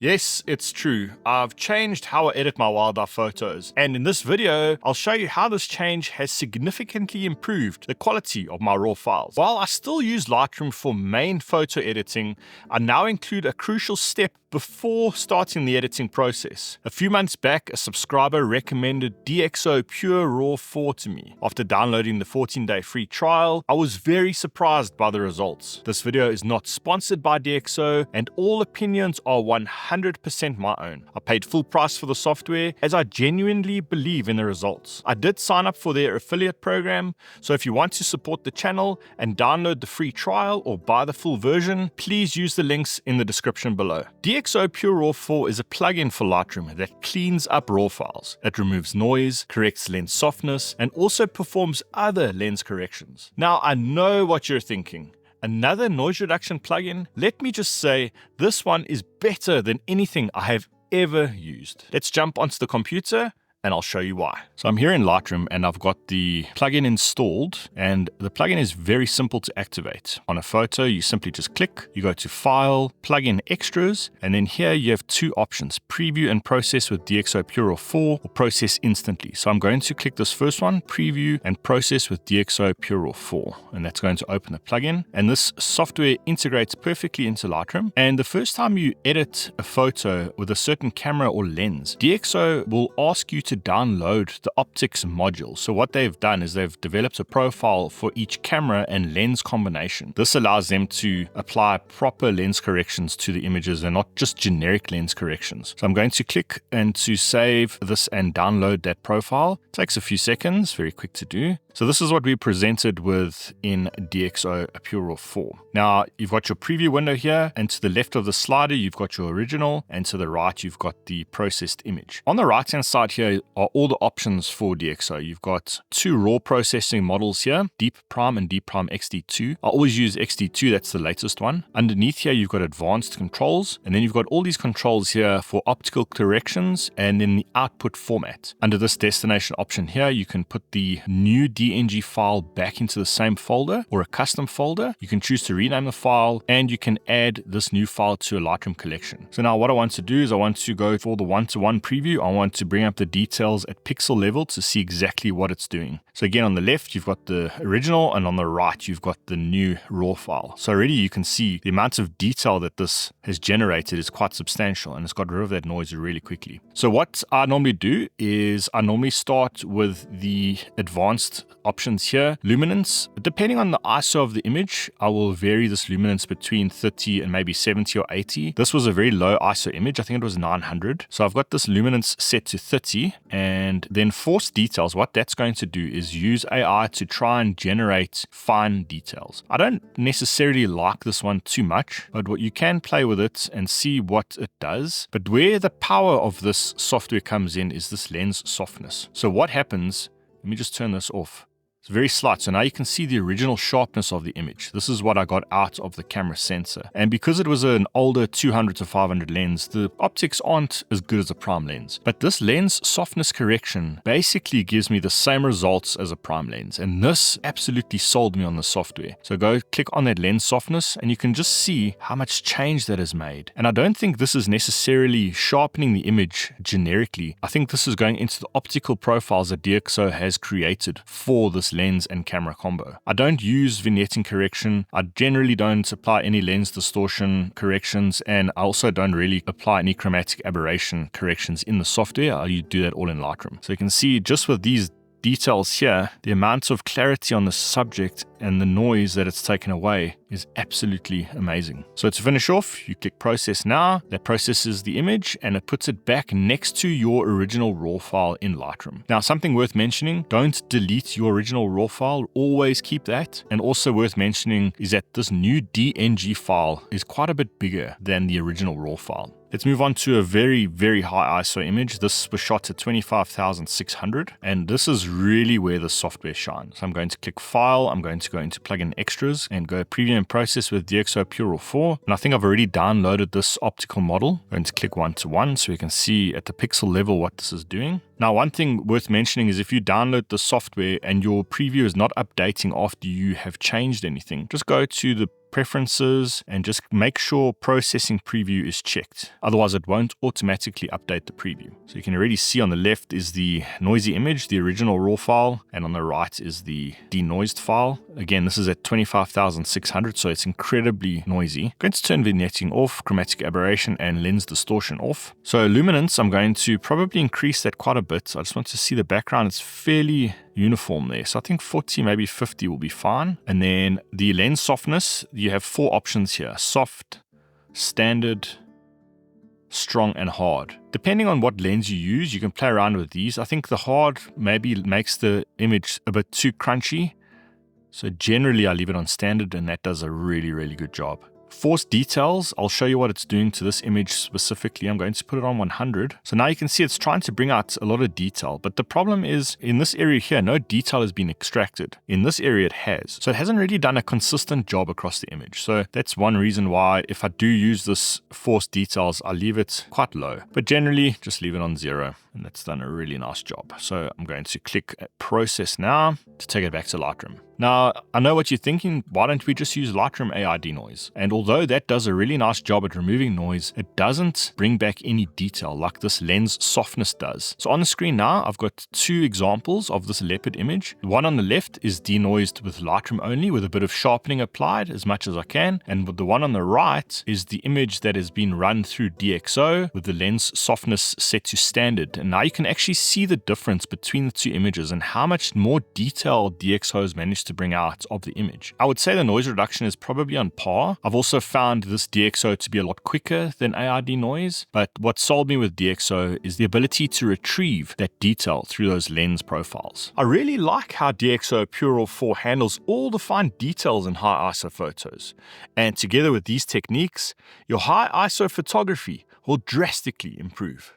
Yes, it's true. I've changed how I edit my wildlife photos, and in this video, I'll show you how this change has significantly improved the quality of my raw files. While I still use Lightroom for main photo editing, I now include a crucial step before starting the editing process. A few months back, a subscriber recommended DxO Pure Raw 4 to me. After downloading the 14-day free trial, I was very surprised by the results. This video is not sponsored by DxO, and all opinions are 100% my own. I paid full price for the software as I genuinely believe in the results. I did sign up for their affiliate program, so if you want to support the channel and download the free trial or buy the full version, please use the links in the description below. DxO Pure Raw 4 is a plugin for Lightroom that cleans up raw files. It removes noise, corrects lens softness, and also performs other lens corrections. Now, I know what you're thinking. Another noise reduction plugin? Let me just say, this one is better than anything I have ever used. Let's jump onto the computer and I'll show you why. So I'm here in Lightroom and I've got the plugin installed, and the plugin is very simple to activate. On a photo, you simply just click, you go to File, Plugin Extras, and then here you have two options, Preview and Process with DxO Pure Raw 4 or Process Instantly. So I'm going to click this first one, Preview and Process with DxO Pure Raw 4, and that's going to open the plugin. And this software integrates perfectly into Lightroom. And the first time you edit a photo with a certain camera or lens, DxO will ask you to download the optics module. So what they've done is they've developed a profile for each camera and lens combination. This allows them to apply proper lens corrections to the images and not just generic lens corrections. So I'm going to click and to save this and download that profile. It takes a few seconds, very quick to do. So this is what we presented with in DxO Pure Raw 4. Now you've got your preview window here, and to the left of the slider you've got your original, and to the right you've got the processed image. On the right hand side here are all the options for DxO. You've got two raw processing models here, Deep Prime and Deep Prime XD2. I always use XD2, that's the latest one. Underneath here you've got advanced controls, and then you've got all these controls here for optical corrections and then the output format. Under this destination option here, you can put the new DNG file back into the same folder or a custom folder. You can choose to rename the file, and you can add this new file to a Lightroom collection. So now what I want to do is I want to go for the one-to-one preview. I want to bring up the details at pixel level to see exactly what it's doing. So again, on the left you've got the original, and on the right you've got the new raw file. So already you can see the amount of detail that this has generated is quite substantial, and it's got rid of that noise really quickly. So what I normally do is I normally start with the advanced options here. Luminance, depending on the ISO of the image, I will vary this luminance between 30 and maybe 70 or 80. This was a very low ISO image, I think it was 900. So I've got this luminance set to 30, and then force details, what that's going to do is use AI to try and generate fine details. I don't necessarily like this one too much, but what you can play with it and see what it does. But where the power of this software comes in is this lens softness. So what happens, let me just turn this off. It's very slight, so now you can see the original sharpness of the image. This is what I got out of the camera sensor. And because it was an older 200 to 500 lens, the optics aren't as good as a prime lens. But this lens softness correction basically gives me the same results as a prime lens. And this absolutely sold me on the software. So go click on that lens softness and you can just see how much change that has made. And I don't think this is necessarily sharpening the image generically. I think this is going into the optical profiles that DxO has created for this lens and camera combo. I don't use vignetting correction. I generally don't apply any lens distortion corrections, and I also don't really apply any chromatic aberration corrections in the software. I do that all in Lightroom. So you can see just with these details here, the amount of clarity on the subject and the noise that it's taken away is absolutely amazing. So to finish off, you click Process Now. That processes the image and it puts it back next to your original raw file in Lightroom. Now, something worth mentioning, don't delete your original raw file. Always keep that. And also worth mentioning is that this new DNG file is quite a bit bigger than the original raw file. Let's move on to a very, very high ISO image. This was shot at 25,600, and this is really where the software shines. So I'm going to click File, I'm going to go into Plugin Extras and go Preview and Process with DxO Pure Raw 4. And I think I've already downloaded this optical model. I'm going to click one-to-one so we can see at the pixel level what this is doing. Now, one thing worth mentioning is if you download the software and your preview is not updating after you have changed anything, just go to the preferences, and just make sure processing preview is checked. Otherwise, it won't automatically update the preview. So you can already see on the left is the noisy image, the original raw file, and on the right is the denoised file. Again, this is at 25,600, so it's incredibly noisy. I'm going to turn vignetting off, chromatic aberration, and lens distortion off. So luminance, I'm going to probably increase that quite a bit. I just want to see the background. It's fairly uniform there. So I think 40, maybe 50 will be fine. And then the lens softness, you have 4 options here: soft, standard, strong, and hard. Depending on what lens you use, you can play around with these. I think the hard maybe makes the image a bit too crunchy. So generally I leave it on standard, and that does a really, really good job. Force details, I'll show you what it's doing to this image specifically. I'm going to put it on 100. So now you can see it's trying to bring out a lot of detail, but the problem is in this area here, no detail has been extracted. In this area it has. So it hasn't really done a consistent job across the image. So that's one reason why if I do use this force details, I leave it quite low, but generally just leave it on 0. And that's done a really nice job. So I'm going to click process now to take it back to Lightroom. Now, I know what you're thinking, why don't we just use Lightroom AI denoise? And although that does a really nice job at removing noise, it doesn't bring back any detail like this lens softness does. So on the screen now, I've got 2 examples of this leopard image. The one on the left is denoised with Lightroom only, with a bit of sharpening applied as much as I can. And the one on the right is the image that has been run through DxO with the lens softness set to standard. And now you can actually see the difference between the 2 images and how much more detail DxO has managed to bring out of the image. I would say the noise reduction is probably on par. I've also found this DxO to be a lot quicker than AI denoise, but what sold me with DxO is the ability to retrieve that detail through those lens profiles. I really like how DxO Pure Raw 4 handles all the fine details in high ISO photos. And together with these techniques, your high ISO photography will drastically improve.